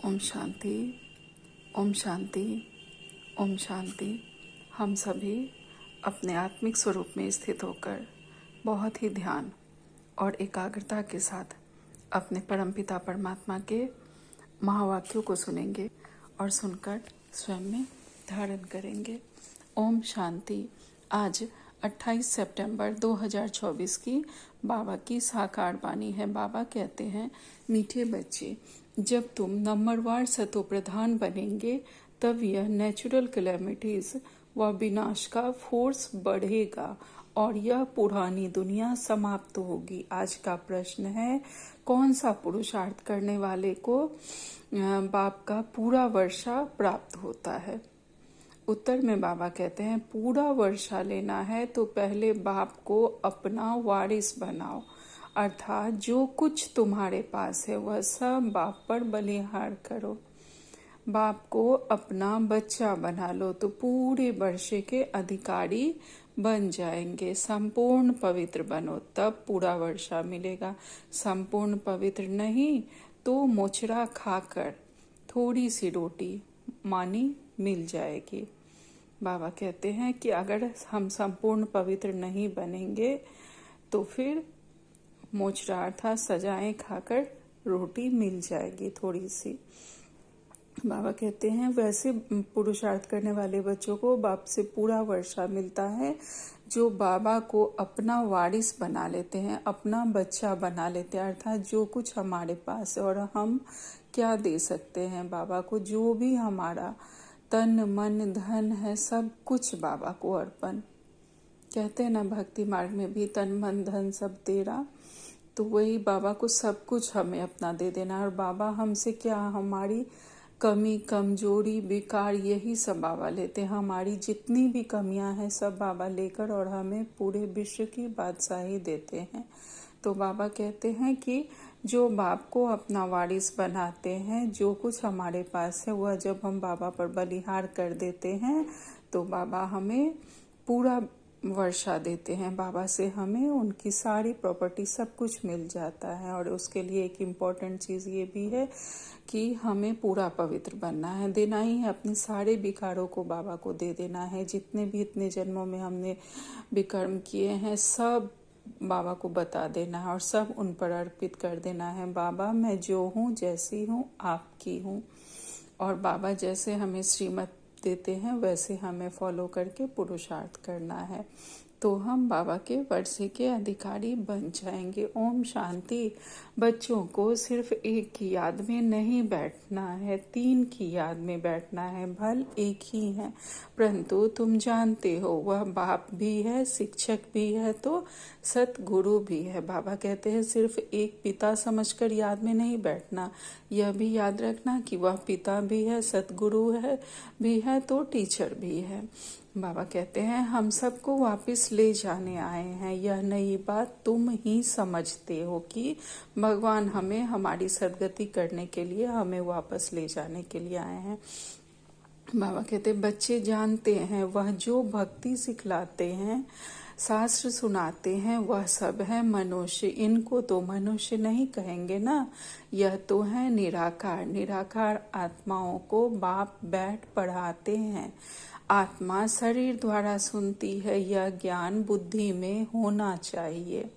ओम शांति, ओम शांति, ओम शांति। हम सभी अपने आत्मिक स्वरूप में स्थित होकर बहुत ही ध्यान और एकाग्रता के साथ अपने परमपिता परमात्मा के महावाक्यों को सुनेंगे और सुनकर स्वयं में धारण करेंगे। ओम शांति। आज 28 सितंबर 2024 की बाबा की साकार वाणी है। बाबा कहते हैं, मीठे बच्चे, जब तुम नंबरवार सतो प्रधान बनेंगे तब यह नेचुरल कैलेमिटीज व विनाश का फोर्स बढ़ेगा और यह पुरानी दुनिया समाप्त होगी। आज का प्रश्न है, कौन सा पुरुषार्थ करने वाले को बाप का पूरा वर्षा प्राप्त होता है? उत्तर में बाबा कहते हैं, पूरा वर्षा लेना है तो पहले बाप को अपना वारिस बनाओ, अर्थात जो कुछ तुम्हारे पास है वह सब बाप पर बलिहार करो। बाप को अपना बच्चा बना लो तो पूरे वर्षे के अधिकारी बन जाएंगे। संपूर्ण पवित्र बनो तब पूरा वर्षा मिलेगा। संपूर्ण पवित्र नहीं तो मोचरा खाकर थोड़ी सी रोटी मानी मिल जाएगी। बाबा कहते हैं कि अगर हम संपूर्ण पवित्र नहीं बनेंगे तो फिर मोचरा अर्थात सजाएं खाकर रोटी मिल जाएगी थोड़ी सी। बाबा कहते हैं, वैसे पुरुषार्थ करने वाले बच्चों को बाप से पूरा वर्षा मिलता है जो बाबा को अपना वारिस बना लेते हैं, अपना बच्चा बना लेते हैं। अर्थात जो कुछ हमारे पास है और हम क्या दे सकते हैं बाबा को, जो भी हमारा तन मन धन है सब कुछ बाबा को अर्पण। कहते हैं ना भक्ति मार्ग में भी, तन मन धन सब तेरा। तो वही बाबा को सब कुछ हमें अपना दे देना। और बाबा हमसे क्या, हमारी कमी कमजोरी विकार यही सब बाबा लेते हैं। हमारी जितनी भी कमियां हैं सब बाबा लेकर और हमें पूरे विश्व की बादशाही देते हैं। तो बाबा कहते हैं कि जो बाप को अपना वारिस बनाते हैं, जो कुछ हमारे पास है वह जब हम बाबा पर बलिहार कर देते हैं तो बाबा हमें पूरा वर्षा देते हैं। बाबा से हमें उनकी सारी प्रॉपर्टी सब कुछ मिल जाता है। और उसके लिए एक इम्पॉर्टेंट चीज़ ये भी है कि हमें पूरा पवित्र बनना है, देना ही है। अपने सारे विकारों को बाबा को दे देना है। जितने भी इतने जन्मों में हमने विकर्म किए हैं सब बाबा को बता देना है और सब उन पर अर्पित कर देना है। बाबा, मैं जो हूँ जैसी हूँ आपकी हूँ। और बाबा जैसे हमें श्रीमत देते हैं वैसे हमें फॉलो करके पुरुषार्थ करना है तो हम बाबा के वर्षे के अधिकारी बन जाएंगे। ओम शांति। बच्चों को सिर्फ एक की याद में नहीं बैठना है, 3 की याद में बैठना है। भल एक ही है परंतु तुम जानते हो वह बाप भी है, शिक्षक भी है तो सतगुरु भी है। बाबा कहते हैं सिर्फ एक पिता समझकर याद में नहीं बैठना, यह भी याद रखना कि वह पिता भी है, सतगुरु है भी है तो टीचर भी है। बाबा कहते हैं, हम सबको वापस ले जाने आए हैं। यह नई बात तुम ही समझते हो कि भगवान हमें हमारी सदगति करने के लिए हमें वापस ले जाने के लिए आए हैं। बाबा कहते हैं, बच्चे जानते हैं वह जो भक्ति सिखलाते हैं, शास्त्र सुनाते हैं वह सब है मनुष्य। इनको तो मनुष्य नहीं कहेंगे ना, यह तो है निराकार। निराकार आत्माओं को बाप बैठ पढ़ाते हैं। आत्मा शरीर द्वारा सुनती है, यह ज्ञान बुद्धि में होना चाहिए।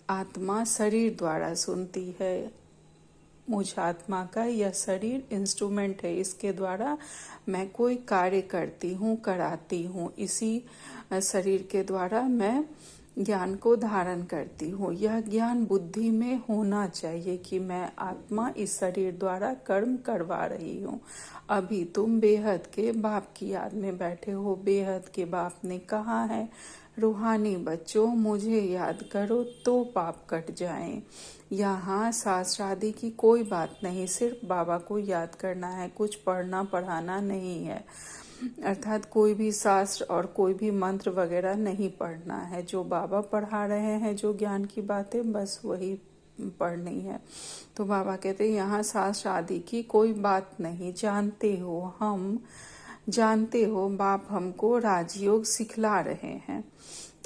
आत्मा शरीर द्वारा सुनती है। मुझ आत्मा का यह शरीर इंस्ट्रूमेंट है, इसके द्वारा मैं कोई कार्य करती हूँ, कराती हूँ। इसी शरीर के द्वारा मैं ज्ञान को धारण करती हूँ। यह ज्ञान बुद्धि में होना चाहिए कि मैं आत्मा इस शरीर द्वारा कर्म करवा रही हूँ। अभी तुम बेहद के बाप की याद में बैठे हो। बेहद के बाप ने कहा है, रूहानी बच्चों मुझे याद करो तो पाप कट जाएं। यहाँ शास्त्र आदि की कोई बात नहीं, सिर्फ बाबा को याद करना है, कुछ पढ़ना पढ़ाना नहीं है। अर्थात कोई भी शास्त्र और कोई भी मंत्र वगैरह नहीं पढ़ना है। जो बाबा पढ़ा रहे हैं जो ज्ञान की बातें, बस वही पढ़नी है। तो बाबा कहते हैं यहाँ शास्त्र आदि की कोई बात नहीं। जानते हो, हम जानते हो बाप हमको राजयोग सिखला रहे हैं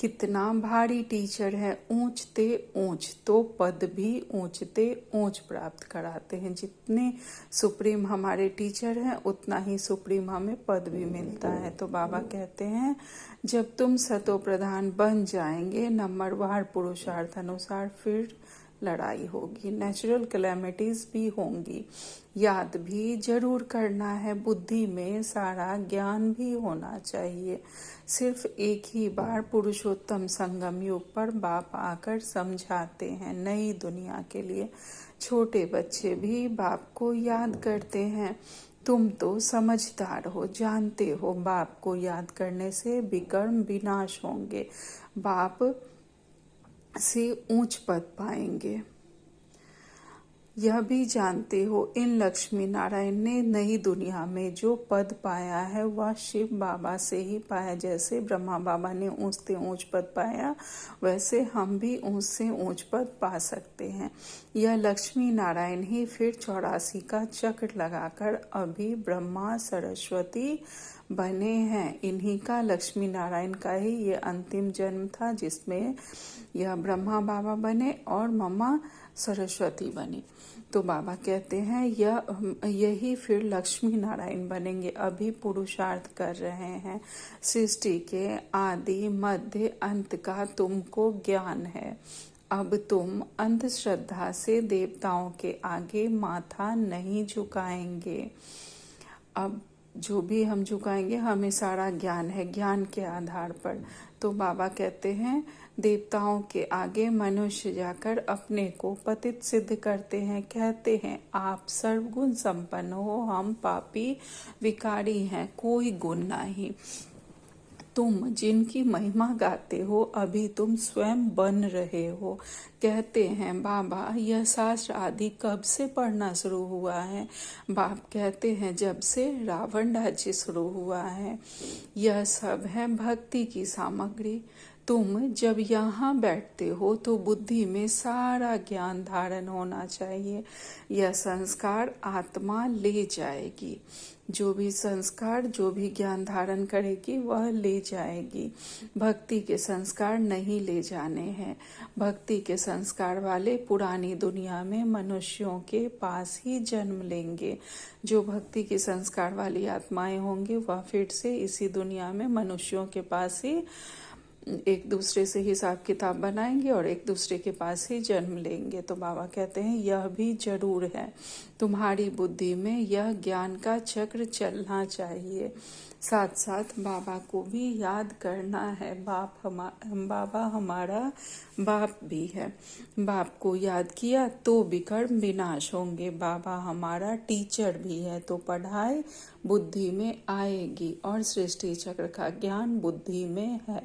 कितना भारी टीचर है, ऊंचते ऊंच तो पद भी ऊंचते ऊंच प्राप्त कराते हैं। जितने सुप्रीम हमारे टीचर हैं उतना ही सुप्रीम हमें पद भी मिलता है। तो बाबा कहते हैं जब तुम सतो प्रधान बन जाएंगे नंबरवार पुरुषार्थ अनुसार, फिर लड़ाई होगी, नेचुरल कैलेमिटीज भी होंगी, याद भी जरूर करना है, बुद्धि में सारा ज्ञान भी होना चाहिए। सिर्फ एक ही बार पुरुषोत्तम संगम युग पर बाप आकर समझाते हैं नई दुनिया के लिए। छोटे बच्चे भी बाप को याद करते हैं। तुम तो समझदार हो, जानते हो बाप को याद करने से विकर्म विनाश होंगे, बाप से ऊंच पद पाएंगे। यह भी जानते हो इन लक्ष्मी नारायण ने नई दुनिया में जो पद पाया है वह शिव बाबा से ही पाया। जैसे ब्रह्मा बाबा ने ऊंच से ऊंच पद पाया, वैसे हम भी ऊंच से ऊंच पद पा सकते हैं। यह लक्ष्मी नारायण ही फिर 84 का चक्र लगाकर अभी ब्रह्मा सरस्वती बने हैं। इन्हीं का लक्ष्मी नारायण का ही ये अंतिम जन्म था, जिसमें यह ब्रह्मा बाबा बने और मम्मा सरस्वती बनी। तो बाबा कहते हैं यही फिर लक्ष्मी नारायण बनेंगे। अभी पुरुषार्थ कर रहे हैं। सृष्टि के आदि मध्य अंत का तुमको ज्ञान है। अब तुम अंधश्रद्धा से देवताओं के आगे माथा नहीं झुकाएंगे। अब जो भी हम झुकाएंगे, हमें सारा ज्ञान है, ज्ञान के आधार पर। तो बाबा कहते हैं देवताओं के आगे मनुष्य जाकर अपने को पतित सिद्ध करते हैं, कहते हैं आप सर्वगुण संपन्न हो, हम पापी विकारी हैं, कोई गुण नहीं। तुम जिनकी महिमा गाते हो अभी तुम स्वयं बन रहे हो। कहते हैं बाबा यह शास्त्र आदि कब से पढ़ना शुरू हुआ है? बाप कहते हैं जब से रावण राज्य शुरू हुआ है। यह सब है भक्ति की सामग्री। तुम जब यहाँ बैठते हो तो बुद्धि में सारा ज्ञान धारण होना चाहिए। यह संस्कार आत्मा ले जाएगी। जो भी संस्कार, जो भी ज्ञान धारण करेगी वह ले जाएगी। भक्ति के संस्कार नहीं ले जाने हैं। भक्ति के संस्कार वाले पुरानी दुनिया में मनुष्यों के पास ही जन्म लेंगे। जो भक्ति के संस्कार वाली आत्माएं होंगी वह फिर से इसी दुनिया में मनुष्यों के पास ही एक दूसरे से हिसाब किताब बनाएंगे और एक दूसरे के पास ही जन्म लेंगे। तो बाबा कहते हैं यह भी जरूर है, तुम्हारी बुद्धि में यह ज्ञान का चक्र चलना चाहिए। साथ साथ बाबा को भी याद करना है। बाबा हमारा बाप भी है। बाप को याद किया तो विकर्म विनाश होंगे। बाबा हमारा टीचर भी है, तो पढ़ाई बुद्धि में आएगी और सृष्टि चक्र का ज्ञान बुद्धि में है,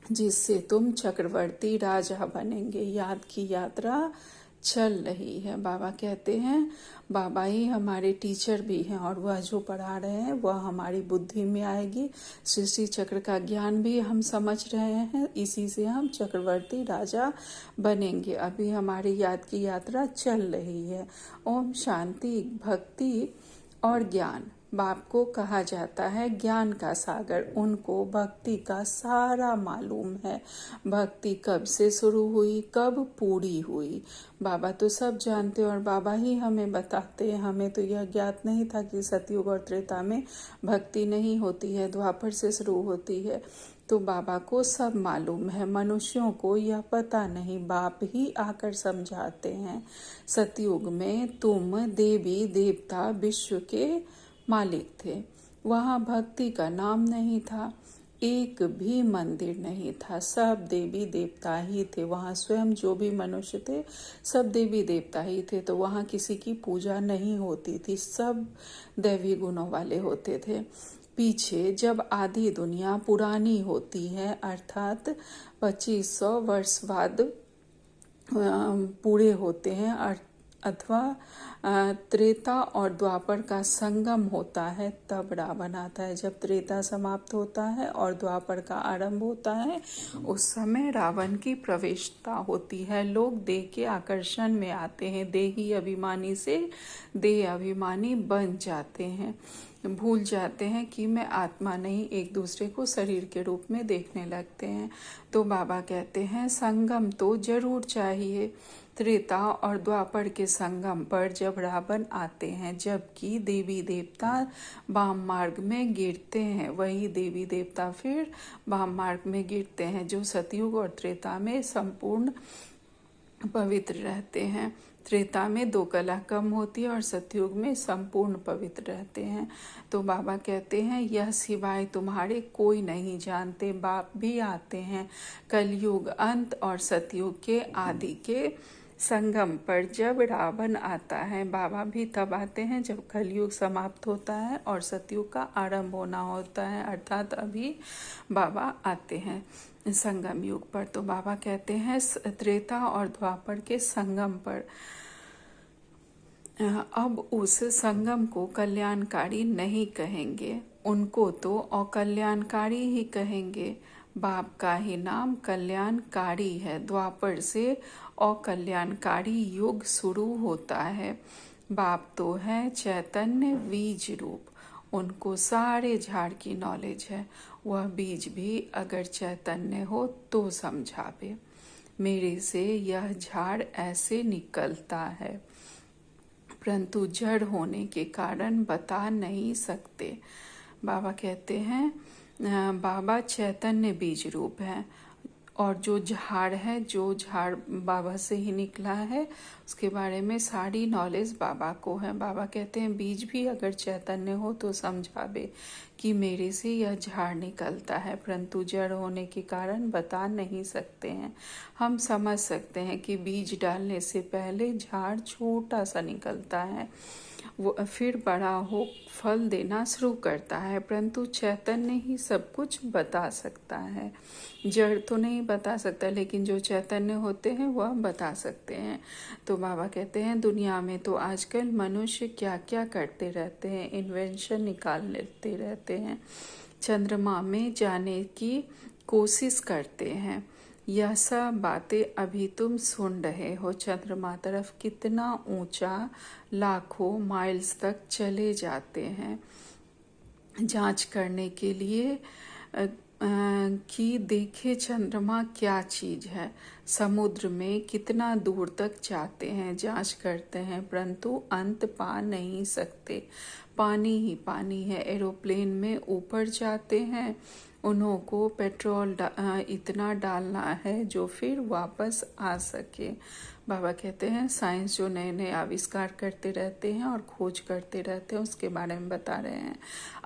जिससे तुम चक्रवर्ती राजा बनेंगे। याद की यात्रा चल रही है। बाबा कहते हैं बाबा ही हमारे टीचर भी हैं और वह जो पढ़ा रहे हैं वह हमारी बुद्धि में आएगी। सृष्टि चक्र का ज्ञान भी हम समझ रहे हैं, इसी से हम चक्रवर्ती राजा बनेंगे। अभी हमारी याद की यात्रा चल रही है। ओम शांति। भक्ति और ज्ञान बाप को कहा जाता है ज्ञान का सागर। उनको भक्ति का सारा मालूम है। भक्ति कब से शुरू हुई, कब पूरी हुई, बाबा तो सब जानते और बाबा ही हमें बताते हैं। हमें तो यह ज्ञात नहीं था कि सतयुग और त्रेता में भक्ति नहीं होती है, द्वापर से शुरू होती है। तो बाबा को सब मालूम है, मनुष्यों को यह पता नहीं, बाप ही आकर समझाते हैं। सतयुग में तुम देवी देवता विश्व के मालिक थे। वहाँ भक्ति का नाम नहीं था, एक भी मंदिर नहीं था, सब देवी देवता ही थे। वहाँ स्वयं जो भी मनुष्य थे सब देवी देवता ही थे। तो वहाँ किसी की पूजा नहीं होती थी, सब दैवी गुणों वाले होते थे। पीछे जब आधी दुनिया पुरानी होती है, अर्थात 2500 वर्ष बाद पूरे होते हैं, अथवा त्रेता और द्वापर का संगम होता है तब रावण आता है। जब त्रेता समाप्त होता है और द्वापर का आरंभ होता है उस समय रावण की प्रवेशता होती है। लोग देह के आकर्षण में आते हैं, देही अभिमानी से देह अभिमानी बन जाते हैं, भूल जाते हैं कि मैं आत्मा नहीं, एक दूसरे को शरीर के रूप में देखने लगते हैं। तो बाबा कहते हैं संगम तो जरूर चाहिए। त्रेता और द्वापर के संगम पर जब रावण आते हैं, जबकि देवी देवता वाम मार्ग में गिरते हैं, वही देवी देवता फिर वाम मार्ग में गिरते हैं जो सतयुग और त्रेता में संपूर्ण पवित्र रहते हैं। त्रेता में 2 कला कम होती है और सतयुग में संपूर्ण पवित्र रहते हैं। तो बाबा कहते हैं यह सिवाय तुम्हारे कोई नहीं जानते। बाप भी आते हैं कलयुग अंत और सतयुग के आदि के संगम पर। जब रावण आता है बाबा भी तब आते हैं जब कलयुग समाप्त होता है और सतयुग का आरंभ होना होता है, अर्थात अभी बाबा आते हैं संगम युग पर। तो बाबा कहते हैं त्रेता और द्वापर के संगम पर। अब उस संगम को कल्याणकारी नहीं कहेंगे, उनको तो अकल्याणकारी ही कहेंगे। बाप का ही नाम कल्याणकारी है। द्वापर से अकल्याणकारी युग शुरू होता है। बाप तो है चैतन्य बीज रूप, उनको सारे झाड़ की नॉलेज है। वह बीज भी अगर चैतन्य हो तो समझावे। मेरे से यह झाड़ ऐसे निकलता है, परंतु जड़ होने के कारण बता नहीं सकते। बाबा कहते हैं बाबा चैतन्य बीज रूप है और जो झाड़ है, जो झाड़ बाबा से ही निकला है, उसके बारे में सारी नॉलेज बाबा को है। बाबा कहते हैं बीज भी अगर चैतन्य हो तो समझावे कि मेरे से यह झाड़ निकलता है, परंतु जड़ होने के कारण बता नहीं सकते हैं। हम समझ सकते हैं कि बीज डालने से पहले झाड़ छोटा सा निकलता है, वो फिर बड़ा हो फल देना शुरू करता है, परंतु चैतन्य ही सब कुछ बता सकता है। जड़ तो नहीं बता सकता, लेकिन जो चैतन्य होते हैं वह बता सकते हैं। तो बाबा कहते हैं दुनिया में तो आजकल मनुष्य क्या क्या करते रहते हैं, इन्वेंशन निकाल लेते रहते हैं, चंद्रमा में जाने की कोशिश करते हैं। यह सब बातें अभी तुम सुन रहे हो। चंद्रमा तरफ कितना ऊंचा लाखों माइल्स तक चले जाते हैं जांच करने के लिए कि देखे चंद्रमा क्या चीज है। समुद्र में कितना दूर तक जाते हैं, जांच करते हैं, परंतु अंत पा नहीं सकते। पानी ही पानी है। एरोप्लेन में ऊपर जाते हैं, उन्हों को पेट्रोल इतना डालना है जो फिर वापस आ सके। बाबा कहते हैं साइंस जो नए नए आविष्कार करते रहते हैं और खोज करते रहते हैं उसके बारे में बता रहे हैं।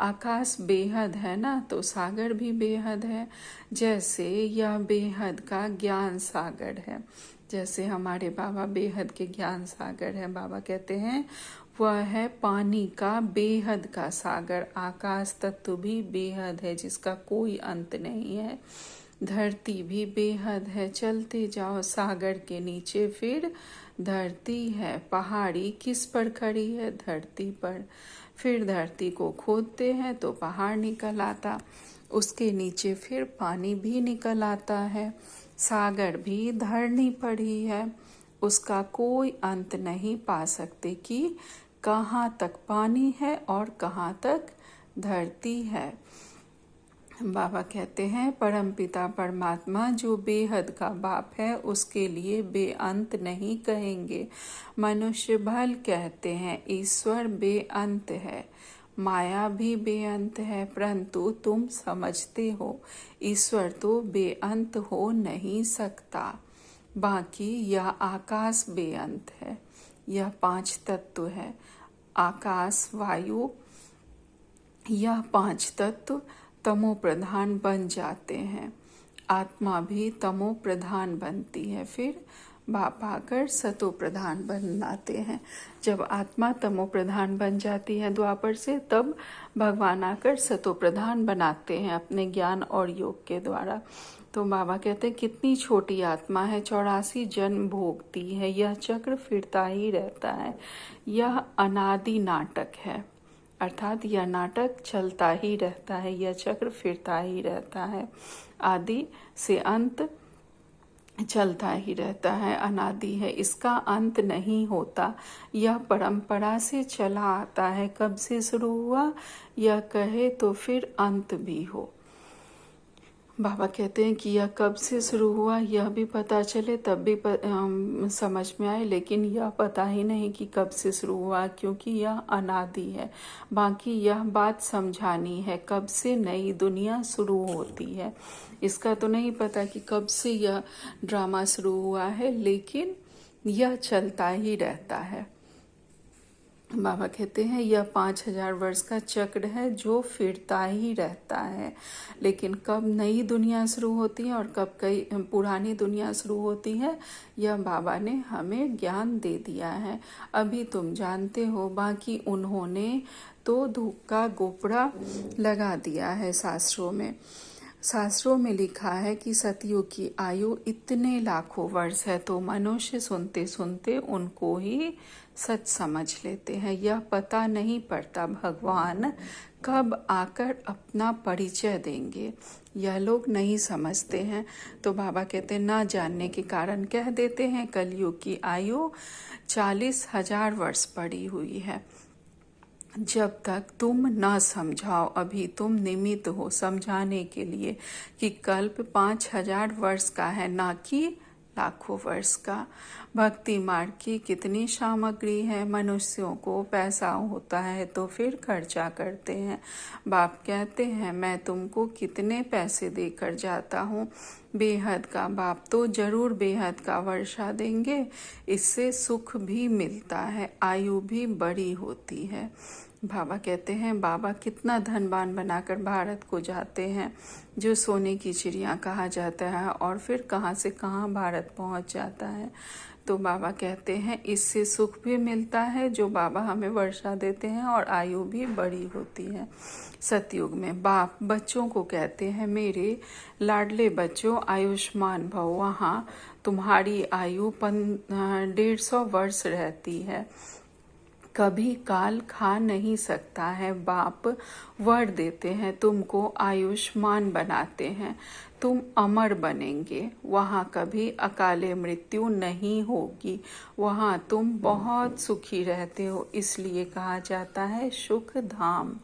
आकाश बेहद है ना, तो सागर भी बेहद है। जैसे यह बेहद का ज्ञान सागर है, जैसे हमारे बाबा बेहद के ज्ञान सागर है। बाबा कहते हैं वह है पानी का बेहद का सागर। आकाश तत्व भी बेहद है जिसका कोई अंत नहीं है। धरती भी बेहद है। चलते जाओ सागर के नीचे फिर धरती है। पहाड़ी किस पर खड़ी है? धरती पर। फिर धरती को खोदते हैं तो पहाड़ निकल आता, उसके नीचे फिर पानी भी निकल आता है। सागर भी धरनी पड़ी है, उसका कोई अंत नहीं पा सकते कि कहाँ तक पानी है और कहाँ तक धरती है। बाबा कहते हैं परमपिता परमात्मा जो बेहद का बाप है उसके लिए बेअंत नहीं कहेंगे। मनुष्य भल कहते हैं ईश्वर बेअंत है, माया भी बेअंत है, परंतु तुम समझते हो ईश्वर तो बेअंत हो नहीं सकता। बाकी यह आकाश बेअंत है। यह 5 तत्व है, आकाश, वायु, यह 5 तत्व तमो प्रधान बन जाते हैं। आत्मा भी तमो प्रधान बनती है, फिर बाप आकर सतो प्रधान बनाते हैं। जब आत्मा तमो प्रधान बन जाती है द्वापर से, तब भगवान आकर सतो प्रधान बनाते हैं अपने ज्ञान और योग के द्वारा। तो बाबा कहते हैं कितनी छोटी आत्मा है, 84 जन्म भोगती है, यह चक्र फिरता ही रहता है, यह अनादि नाटक है। अर्थात यह नाटक चलता ही रहता है, यह चक्र फिरता ही रहता है, आदि से अंत चलता ही रहता है, अनादि है, इसका अंत नहीं होता। यह परंपरा से चला आता है, कब से शुरू हुआ यह कहे तो फिर अंत भी हो। बाबा कहते हैं कि यह कब से शुरू हुआ यह भी पता चले तब भी समझ में आए, लेकिन यह पता ही नहीं कि कब से शुरू हुआ, क्योंकि यह अनादि है। बाकी यह बात समझानी है, कब से नई दुनिया शुरू होती है। इसका तो नहीं पता कि कब से यह ड्रामा शुरू हुआ है, लेकिन यह चलता ही रहता है। बाबा कहते हैं यह 5000 वर्ष का चक्र है जो फिरता ही रहता है, लेकिन कब नई दुनिया शुरू होती है और कब कई पुरानी दुनिया शुरू होती है, यह बाबा ने हमें ज्ञान दे दिया है। अभी तुम जानते हो, बाकी उन्होंने तो धूप का गोपड़ा लगा दिया है। शास्त्रों में लिखा है कि सतयुग की आयु इतने लाखों वर्ष है, तो मनुष्य सुनते सुनते उनको ही सच समझ लेते हैं। यह पता नहीं पड़ता भगवान कब आकर अपना परिचय देंगे, यह लोग नहीं समझते हैं। तो बाबा कहते हैं ना जानने के कारण कह देते हैं कलयुग की आयु 40,000 वर्ष पड़ी हुई है। जब तक तुम न समझाओ, अभी तुम निमित्त हो समझाने के लिए कि कल्प 5000 वर्ष का है, ना कि लाखों वर्ष का। भक्ति मार्ग की कितनी सामग्री है, मनुष्यों को पैसा होता है तो फिर खर्चा करते हैं। बाप कहते हैं मैं तुमको कितने पैसे देकर जाता हूँ, बेहद का। बाप तो जरूर बेहद का वर्षा देंगे, इससे सुख भी मिलता है, आयु भी बड़ी होती है। बाबा कहते हैं बाबा कितना धनवान बनाकर भारत को जाते हैं, जो सोने की चिड़िया कहा जाता है, और फिर कहाँ से कहाँ भारत पहुँच जाता है। तो बाबा कहते हैं इससे सुख भी मिलता है जो बाबा हमें वर्षा देते हैं, और आयु भी बड़ी होती है। सतयुग में बाप बच्चों को कहते हैं मेरे लाडले बच्चों आयुष्मान भव, वहाँ तुम्हारी आयु 150 वर्ष रहती है, कभी काल खा नहीं सकता है। बाप वर देते हैं, तुमको आयुष्मान बनाते हैं, तुम अमर बनेंगे, वहाँ कभी अकाले मृत्यु नहीं होगी, वहाँ तुम बहुत सुखी रहते हो, इसलिए कहा जाता है सुख धाम।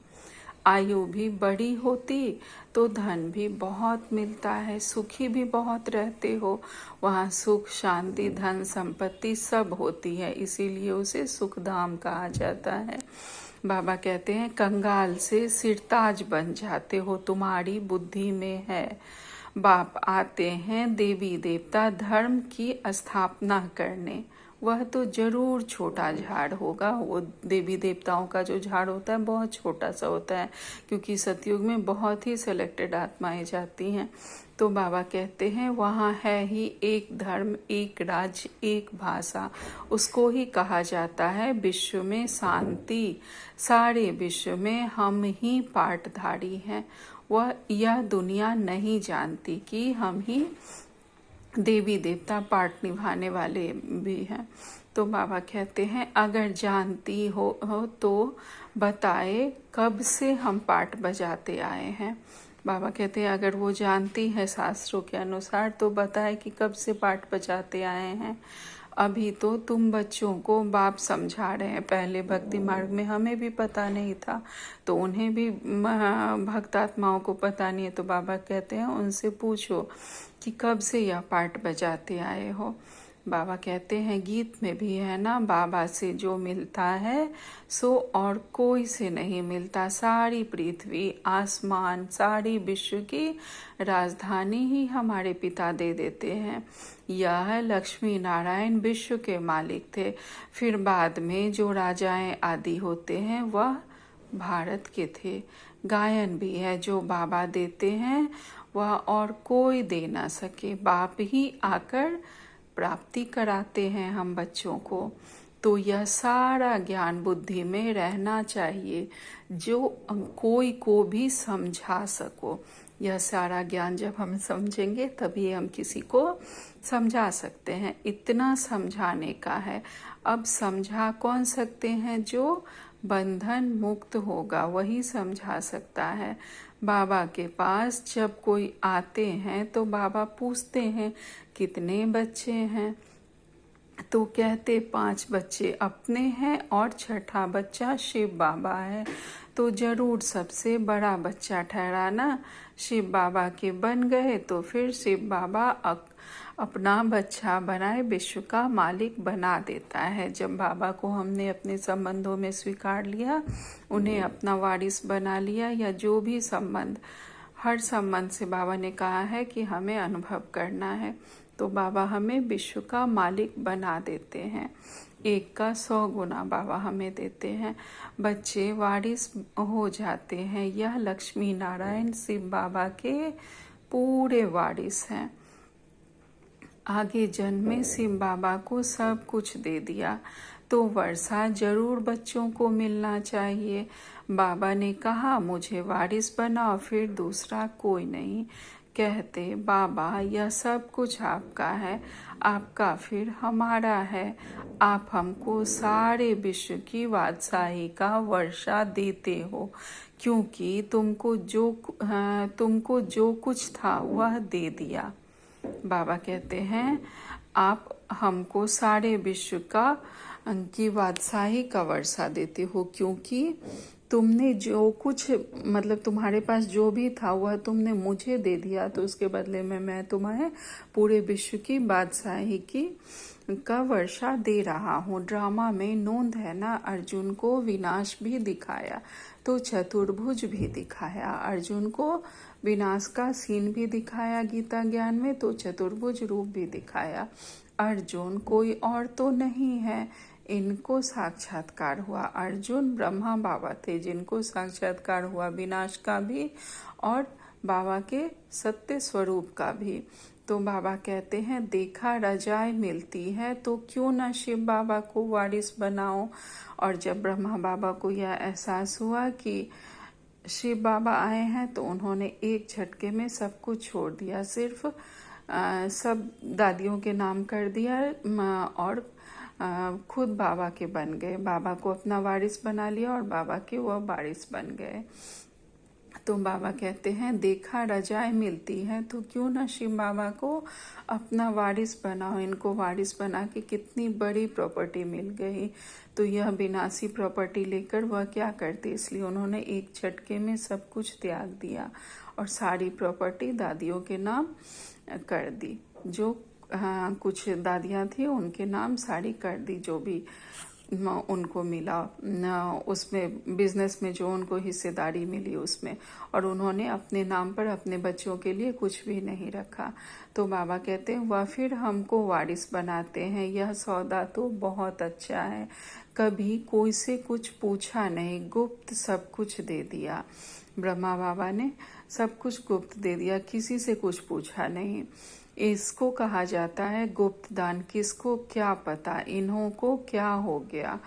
आयु भी बड़ी होती तो धन भी बहुत मिलता है, सुखी भी बहुत रहते हो, वहाँ सुख शांति धन संपत्ति सब होती है, इसीलिए उसे सुखधाम कहा जाता है। बाबा कहते हैं कंगाल से सिरताज बन जाते हो, तुम्हारी बुद्धि में है। बाप आते हैं देवी देवता धर्म की स्थापना करने, वह तो जरूर छोटा झाड़ होगा। वो देवी देवताओं का जो झाड़ होता है बहुत छोटा सा होता है, क्योंकि सतयुग में बहुत ही सिलेक्टेड आत्माएं जाती हैं। तो बाबा कहते हैं वहाँ है ही एक धर्म, एक राज्य, एक भाषा, उसको ही कहा जाता है विश्व में शांति। सारे विश्व में हम ही पाटधारी हैं, वह यह दुनिया नहीं जानती कि हम ही देवी देवता पाठ निभाने वाले भी हैं। तो बाबा कहते हैं अगर जानती हो तो बताए कब से हम पाठ बजाते आए हैं। बाबा कहते हैं अगर वो जानती है शास्त्रों के अनुसार तो बताए कि कब से पाठ बजाते आए हैं। अभी तो तुम बच्चों को बाप समझा रहे हैं, पहले भक्ति मार्ग में हमें भी पता नहीं था, तो उन्हें भी भक्त आत्माओं को पता नहीं है, तो बाबा कहते हैं उनसे पूछो कि कब से यह पाठ बजाते आए हो। बाबा कहते हैं गीत में भी है ना, बाबा से जो मिलता है सो और कोई से नहीं मिलता। सारी पृथ्वी आसमान सारी विश्व की राजधानी ही हमारे पिता दे देते हैं। यह लक्ष्मी नारायण विश्व के मालिक थे, फिर बाद में जो राजाएं आदि होते हैं वह भारत के थे। गायन भी है जो बाबा देते हैं वह और कोई दे ना सके, बाप ही आकर प्राप्ति कराते हैं हम बच्चों को। तो यह सारा ज्ञान बुद्धि में रहना चाहिए जो कोई को भी समझा सको। यह सारा ज्ञान जब हम समझेंगे तभी हम किसी को समझा सकते हैं। इतना समझाने का है। अब समझा कौन सकते हैं? जो बंधन मुक्त होगा वही समझा सकता है। बाबा के पास जब कोई आते हैं तो बाबा पूछते हैं कितने बच्चे हैं, तो कहते 5 बच्चे अपने हैं और छठा बच्चा शिव बाबा है। तो जरूर सबसे बड़ा बच्चा ठहराना शिव बाबा के बन गए। तो फिर शिव बाबा अपना बच्चा बनाए विश्व का मालिक बना देता है। जब बाबा को हमने अपने संबंधों में स्वीकार लिया, उन्हें अपना वारिस बना लिया, या जो भी संबंध, हर संबंध से बाबा ने कहा है कि हमें अनुभव करना है, तो बाबा हमें विश्व का मालिक बना देते हैं। 1 का 100 गुना बाबा हमें देते हैं। बच्चे वारिस हो जाते हैं। यह लक्ष्मी नारायण शिव बाबा के पूरे वारिस हैं। आगे जन्म में शिव बाबा को सब कुछ दे दिया, तो वर्षा जरूर बच्चों को मिलना चाहिए। बाबा ने कहा मुझे वारिस बनाओ, फिर दूसरा कोई नहीं। कहते बाबा यह सब कुछ आपका है, आपका फिर हमारा है। आप हमको सारे विश्व की बादशाही का वर्षा देते हो, क्योंकि तुमको जो कुछ था वह दे दिया। बाबा कहते हैं आप हमको सारे विश्व की बादशाही का वर्षा देते हो, क्योंकि तुमने जो कुछ, मतलब तुम्हारे पास जो भी था वह तुमने मुझे दे दिया, तो उसके बदले में मैं तुम्हें पूरे विश्व की बादशाही का वर्षा दे रहा हूँ। ड्रामा में नोंद है ना, अर्जुन को विनाश भी दिखाया तो चतुर्भुज भी दिखाया। अर्जुन को विनाश का सीन भी दिखाया गीता ज्ञान में, तो चतुर्भुज रूप भी दिखाया। अर्जुन कोई और तो नहीं है, इनको साक्षात्कार हुआ। अर्जुन ब्रह्मा बाबा थे जिनको साक्षात्कार हुआ विनाश का भी और बाबा के सत्य स्वरूप का भी। तो बाबा कहते हैं देखा रजाई मिलती है तो क्यों ना शिव बाबा को वारिस बनाओ। और जब ब्रह्मा बाबा को यह एहसास हुआ कि शिव बाबा आए हैं, तो उन्होंने एक झटके में सब कुछ छोड़ दिया, सिर्फ सब दादियों के नाम कर दिया और खुद बाबा के बन गए। बाबा को अपना वारिस बना लिया और बाबा के वह वारिस बन गए। तो बाबा कहते हैं देखा रजाएं मिलती हैं तो क्यों ना शिव बाबा को अपना वारिस बनाओ। इनको वारिस बना के कितनी बड़ी प्रॉपर्टी मिल गई। तो यह विनाशी प्रॉपर्टी लेकर वह क्या करते, इसलिए उन्होंने एक झटके में सब कुछ त्याग दिया और सारी प्रॉपर्टी दादियों के नाम कर दी। जो कुछ दादियाँ थी उनके नाम सारी कर दी, जो भी उनको मिला उसमें, बिजनेस में जो उनको हिस्सेदारी मिली उसमें, और उन्होंने अपने नाम पर अपने बच्चों के लिए कुछ भी नहीं रखा। तो बाबा कहते हैं वह फिर हमको वारिस बनाते हैं। यह सौदा तो बहुत अच्छा है, कभी कोई से कुछ पूछा नहीं, गुप्त सब कुछ दे दिया। ब्रह्मा बाबा ने सब कुछ गुप्त दे दिया, किसी से कुछ पूछा नहीं। इसको कहा जाता है गुप्त दान। किसको क्या पता इन्हों को क्या हो गया,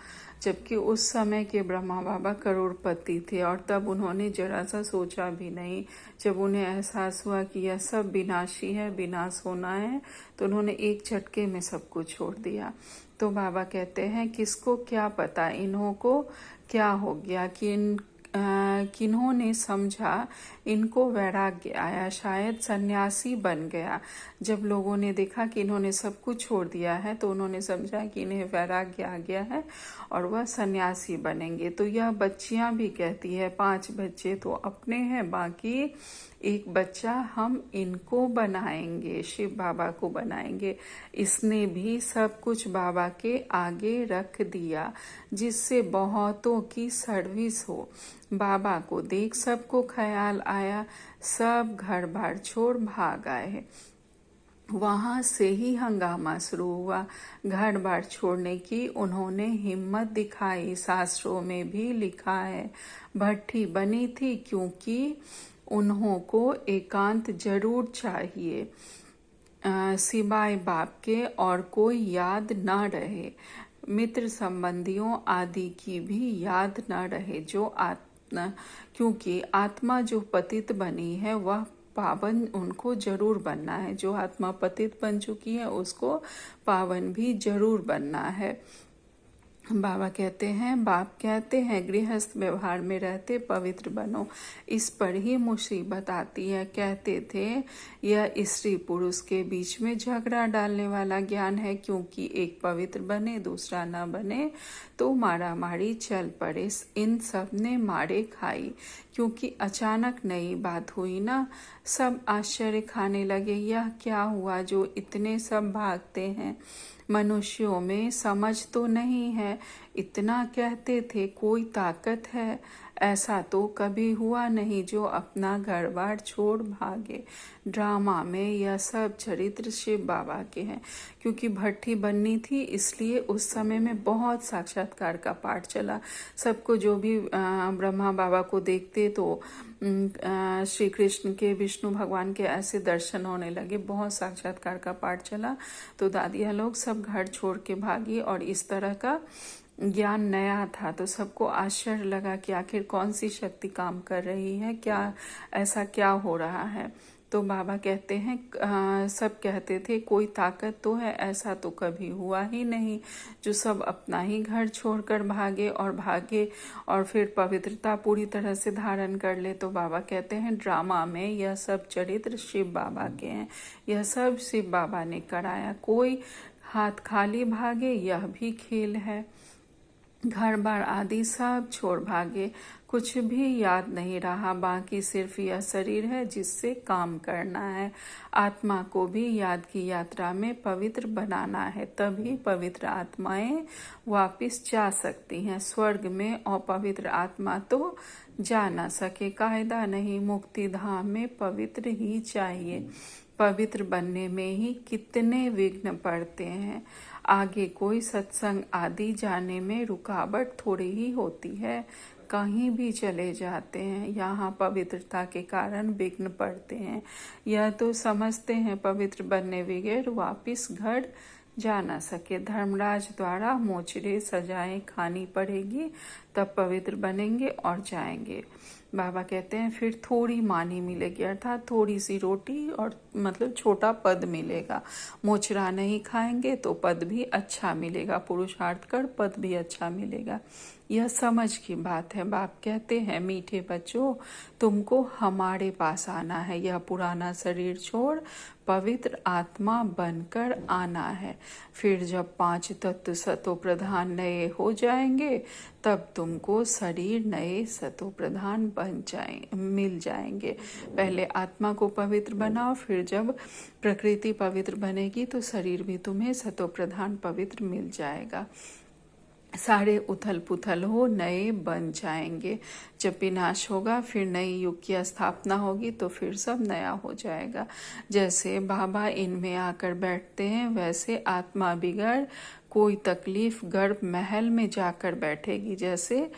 जबकि उस समय के ब्रह्मा बाबा करोड़पति थे और तब उन्होंने जरा सा सोचा भी नहीं। जब उन्हें एहसास हुआ कि यह सब विनाशी है, विनाश होना है, तो उन्होंने एक झटके में सब कुछ छोड़ दिया। तो बाबा कहते हैं किसको क्या पता इन्हों को क्या हो गया, कि किन्होंने समझा इनको वैराग्य आया, शायद सन्यासी बन गया। जब लोगों ने देखा कि इन्होंने सब कुछ छोड़ दिया है तो उन्होंने समझा कि इन्हें वैराग्य आ गया है और वह सन्यासी बनेंगे। तो यह बच्चियां भी कहती है 5 बच्चे तो अपने हैं, बाकी एक बच्चा हम इनको बनाएंगे, शिव बाबा को बनाएंगे। इसने भी सब कुछ बाबा के आगे रख दिया जिससे बहुतों की सर्विस हो। बाबा को देख सबको ख्याल आया, सब घर बार छोड़ भाग आए। वहां से ही हंगामा शुरू हुआ। घर बार छोड़ने की उन्होंने हिम्मत दिखाई। शास्त्रों में भी लिखा है भट्ठी बनी थी क्योंकि उन्हों को एकांत जरूर चाहिए, सिवाय बाप के और कोई याद ना रहे, मित्र संबंधियों आदि की भी याद न रहे, जो क्योंकि आत्मा जो पतित बनी है वह पावन उनको जरूर बनना है। जो आत्मा पतित बन चुकी है उसको पावन भी जरूर बनना है। बाबा कहते हैं, बाप कहते हैं गृहस्थ व्यवहार में रहते पवित्र बनो। इस पर ही मुसीबत आती है। कहते थे यह स्त्री पुरुष के बीच में झगड़ा डालने वाला ज्ञान है, क्योंकि एक पवित्र बने दूसरा न बने तो मारा मारी चल पड़े। इन सब ने मारे खाई, क्योंकि अचानक नई बात हुई ना। सब आश्चर्य खाने लगे, यह क्या हुआ जो इतने सब भागते हैं। मनुष्यों में समझ तो नहीं है। इतना कहते थे कोई ताकत है, ऐसा तो कभी हुआ नहीं जो अपना घर बार छोड़ भागे। ड्रामा में यह सब चरित्र शिव बाबा के हैं। क्योंकि भट्ठी बननी थी इसलिए उस समय में बहुत साक्षात्कार का पाठ चला। सबको जो भी ब्रह्मा बाबा को देखते तो श्री कृष्ण के, विष्णु भगवान के ऐसे दर्शन होने लगे। बहुत साक्षात्कार का पाठ चला तो दादिया लोग सब घर छोड़ के भागी, और इस तरह का ज्ञान नया था तो सबको आश्चर्य लगा कि आखिर कौन सी शक्ति काम कर रही है, क्या ऐसा क्या हो रहा है। तो बाबा कहते हैं सब कहते थे कोई ताकत तो है, ऐसा तो कभी हुआ ही नहीं जो सब अपना ही घर छोड़कर भागे और फिर पवित्रता पूरी तरह से धारण कर ले। तो बाबा कहते हैं ड्रामा में यह सब चरित्र शिव बाबा के हैं। यह सब शिव बाबा ने कराया। कोई हाथ खाली भागे यह भी खेल है। घर बार आदि सब छोड़ भागे, कुछ भी याद नहीं रहा, बाकी सिर्फ यह शरीर है जिससे काम करना है। आत्मा को भी याद की यात्रा में पवित्र बनाना है, तभी पवित्र आत्माएं वापिस जा सकती हैं। स्वर्ग में अपवित्र आत्मा तो जा न सके, कायदा नहीं। मुक्ति धाम में पवित्र ही चाहिए। पवित्र बनने में ही कितने विघ्न पड़ते हैं। आगे कोई सत्संग आदि जाने में रुकावट थोड़ी ही होती है। कहीं भी चले जाते हैं, यहाँ पवित्रता के कारण विघ्न पड़ते हैं। यह तो समझते हैं पवित्र बनने बगैर वापिस घर जा न सके। धर्मराज द्वारा मोचरे सजाएं खानी पड़ेगी, तब पवित्र बनेंगे और जाएंगे। बाबा कहते हैं फिर थोड़ी मानी मिलेगी, अर्थात थोड़ी सी रोटी और मतलब छोटा पद मिलेगा। मोचरा नहीं खाएंगे तो पद भी अच्छा मिलेगा, पुरुषार्थ कर पद भी अच्छा मिलेगा। यह समझ की बात है। बाप कहते हैं मीठे बच्चों, तुमको हमारे पास आना है। यह पुराना शरीर छोड़ पवित्र आत्मा बनकर आना है। फिर जब 5 तत्व सतो प्रधान नए हो जाएंगे तब तुमको शरीर नए सतो प्रधान मिल जाएंगे। पहले आत्मा को पवित्र बनाओ, फिर जब प्रकृति पवित्र बनेगी तो शरीर भी तुम्हें सतो प्रधान पवित्र मिल जाएगा। सारे उथल पुथल हो नए बन जाएंगे। जब विनाश होगा फिर नई युग की स्थापना होगी तो फिर सब नया हो जाएगा। जैसे बाबा इनमें आकर बैठते हैं वैसे आत्मा बिगड़ कोई तकलीफ गर्भ महल में जाकर बैठेगी। जैसे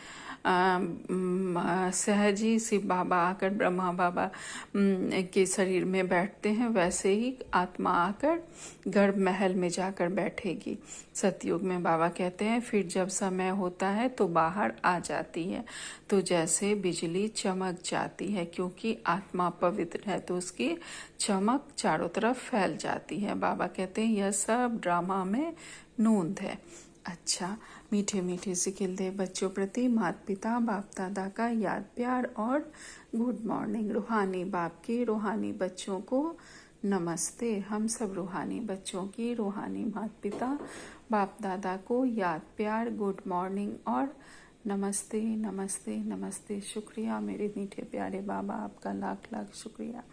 सहजी शिव बाबा आकर ब्रह्मा बाबा के शरीर में बैठते हैं, वैसे ही आत्मा आकर गर्भ महल में जाकर बैठेगी। सतयुग में बाबा कहते हैं फिर जब समय होता है तो बाहर आ जाती है, तो जैसे बिजली चमक जाती है। क्योंकि आत्मा पवित्र है तो उसकी चमक चारों तरफ फैल जाती है। बाबा कहते हैं यह सब ड्रामा में नूंद है। अच्छा, मीठे मीठे सिखिल दे बच्चों प्रति माता पिता बाप दादा का याद प्यार और गुड मॉर्निंग। रूहानी बाप के रूहानी बच्चों को नमस्ते। हम सब रूहानी बच्चों की रूहानी माता पिता बाप दादा को याद प्यार, गुड मॉर्निंग और नमस्ते नमस्ते नमस्ते। शुक्रिया मेरे मीठे प्यारे बाबा, आपका लाख लाख शुक्रिया।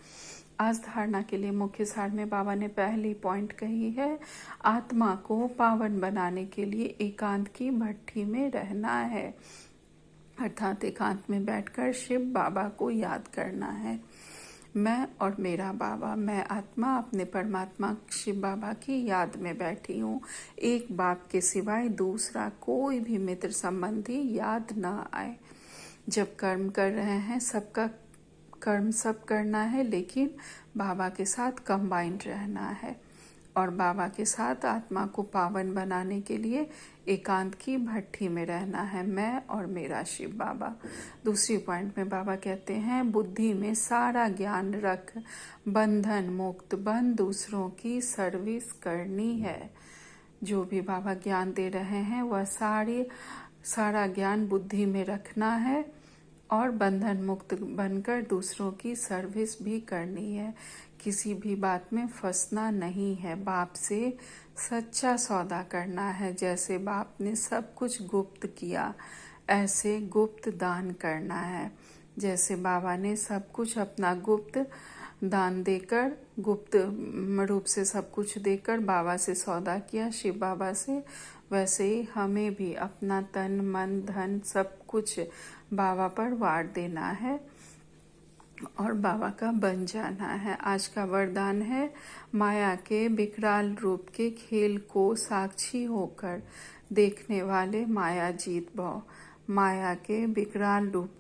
आज धारणा के लिए मुख्य सार में बाबा ने पहली पॉइंट कही है, आत्मा को पावन बनाने के लिए एकांत की भट्ठी में रहना है, अर्थात एकांत में बैठकर शिव बाबा को याद करना है। मैं और मेरा बाबा, मैं आत्मा अपने परमात्मा शिव बाबा की याद में बैठी हूँ। एक बाप के सिवाय दूसरा कोई भी मित्र संबंधी याद न आए। जब कर्म कर रहे हैं सबका कर्म सब करना है, लेकिन बाबा के साथ कंबाइंड रहना है। और बाबा के साथ आत्मा को पावन बनाने के लिए एकांत की भट्ठी में रहना है, मैं और मेरा शिव बाबा। दूसरी पॉइंट में बाबा कहते हैं बुद्धि में सारा ज्ञान रख, बंधन मुक्त बन दूसरों की सर्विस करनी है। जो भी बाबा ज्ञान दे रहे हैं वह सारा ज्ञान बुद्धि में रखना है और बंधन मुक्त बनकर दूसरों की सर्विस भी करनी है। किसी भी बात में फंसना नहीं है, बाप से सच्चा सौदा करना है। जैसे बाप ने सब कुछ गुप्त किया, ऐसे गुप्त दान करना है। जैसे बाबा ने सब कुछ अपना गुप्त दान देकर, गुप्त रूप से सब कुछ देकर बाबा से सौदा किया, शिव बाबा से, वैसे ही हमें भी अपना तन मन धन सब कुछ बाबा पर वार देना है और बाबा का बन जाना है। आज का वरदान है, माया के विकराल रूप के खेल को साक्षी होकर देखने वाले माया जीत भव। माया के विकराल रूप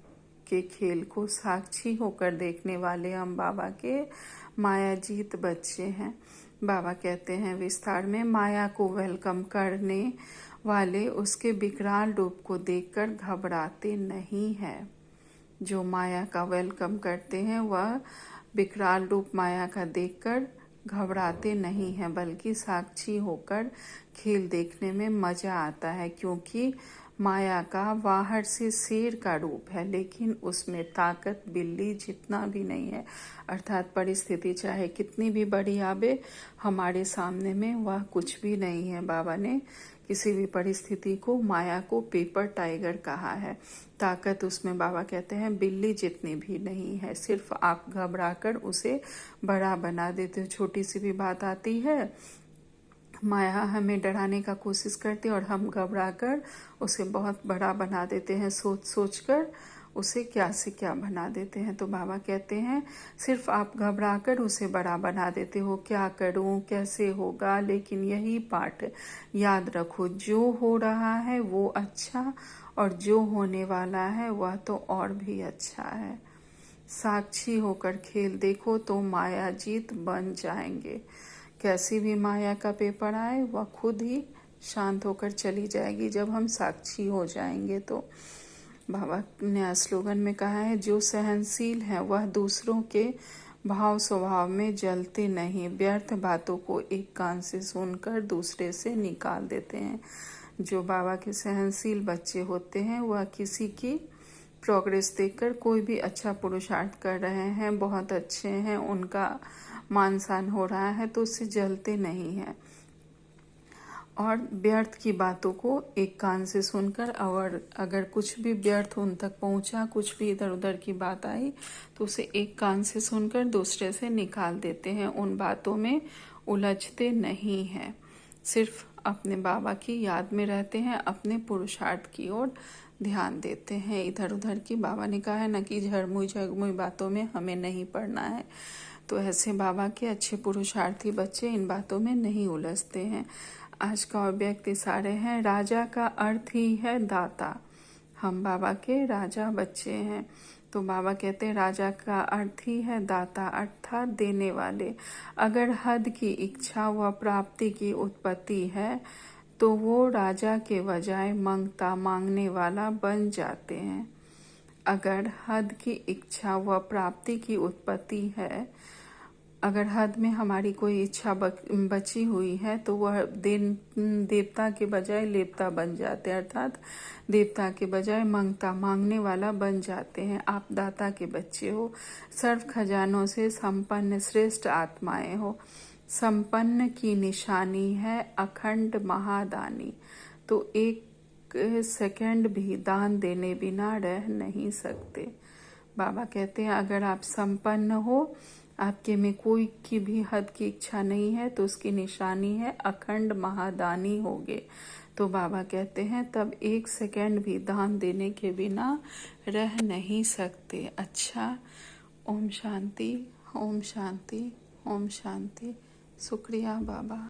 के खेल को साक्षी होकर देखने वाले हम बाबा के माया जीत बच्चे हैं। बाबा कहते हैं विस्तार में, माया को वेलकम करने वाले उसके विकराल रूप को देखकर घबराते नहीं हैं। जो माया का वेलकम करते हैं वह विकराल रूप माया का देखकर घबराते नहीं हैं, बल्कि साक्षी होकर खेल देखने में मजा आता है। क्योंकि माया का बाहर से शेर का रूप है, लेकिन उसमें ताकत बिल्ली जितना भी नहीं है। अर्थात परिस्थिति चाहे कितनी भी बड़ी आवे, हमारे सामने में वह कुछ भी नहीं है। बाबा ने किसी भी परिस्थिति को, माया को पेपर टाइगर कहा है। ताकत उसमें बाबा कहते हैं बिल्ली जितनी भी नहीं है। सिर्फ आप घबराकर उसे बड़ा बना देते हो। छोटी सी भी बात आती है, माया हमें डराने का कोशिश करती है और हम घबराकर उसे बहुत बड़ा बना देते हैं। सोच सोच कर उसे क्या से क्या बना देते हैं। तो बाबा कहते हैं सिर्फ आप घबराकर उसे बड़ा बना देते हो, क्या करूं, कैसे होगा। लेकिन यही पाठ याद रखो, जो हो रहा है वो अच्छा और जो होने वाला है वह तो और भी अच्छा है। साक्षी होकर खेल देखो तो माया जीत बन जाएंगे। कैसी भी माया का पेपर आए वह खुद ही शांत होकर चली जाएगी जब हम साक्षी हो जाएंगे। तो बाबा ने स्लोगन में कहा है, जो सहनशील है वह दूसरों के भाव स्वभाव में जलते नहीं, व्यर्थ बातों को एक कान से सुनकर दूसरे से निकाल देते हैं। जो बाबा के सहनशील बच्चे होते हैं वह किसी की प्रोग्रेस देखकर, कोई भी अच्छा पुरुषार्थ कर रहे हैं, बहुत अच्छे हैं, उनका मान सम्मान हो रहा है तो उससे जलते नहीं हैं और व्यर्थ की बातों को एक कान से सुनकर, और अगर कुछ भी व्यर्थ उन तक पहुंचा, कुछ भी इधर उधर की बात आई तो उसे एक कान से सुनकर दूसरे से निकाल देते हैं। उन बातों में उलझते नहीं हैं, सिर्फ अपने बाबा की याद में रहते हैं, अपने पुरुषार्थ की ओर ध्यान देते हैं। इधर उधर की, बाबा ने कहा है ना कि झरमुई झगमुई बातों में हमें नहीं पड़ना है। तो ऐसे बाबा के अच्छे पुरुषार्थी बच्चे इन बातों में नहीं उलझते हैं। आज का और व्यक्ति सारे हैं, राजा का अर्थ ही है दाता। हम बाबा के राजा बच्चे हैं। तो बाबा कहते हैं राजा का अर्थ ही है दाता, अर्थात देने वाले। अगर हद की इच्छा व प्राप्ति की उत्पत्ति है तो वो राजा के बजाय मंगता, मांगने वाला बन जाते हैं। अगर हद की इच्छा व प्राप्ति की उत्पत्ति है, अगर हद में हमारी कोई इच्छा बची हुई है तो वह देवता के बजाय लेवता बन जाते हैं, अर्थात देवता के बजाय मंगता, मांगने वाला बन जाते हैं। आप दाता के बच्चे हो, सर्व खजानों से संपन्न श्रेष्ठ आत्माएं हो। संपन्न की निशानी है अखंड महादानी। तो एक सेकंड भी दान देने बिना रह नहीं सकते। बाबा कहते हैं अगर आप संपन्न हो, आपके में कोई की भी हद की इच्छा नहीं है, तो उसकी निशानी है अखंड महादानी होगे। तो बाबा कहते हैं तब एक सेकंड भी दान देने के बिना रह नहीं सकते। अच्छा, ओम शांति, ओम शांति, ओम शांति। शुक्रिया बाबा।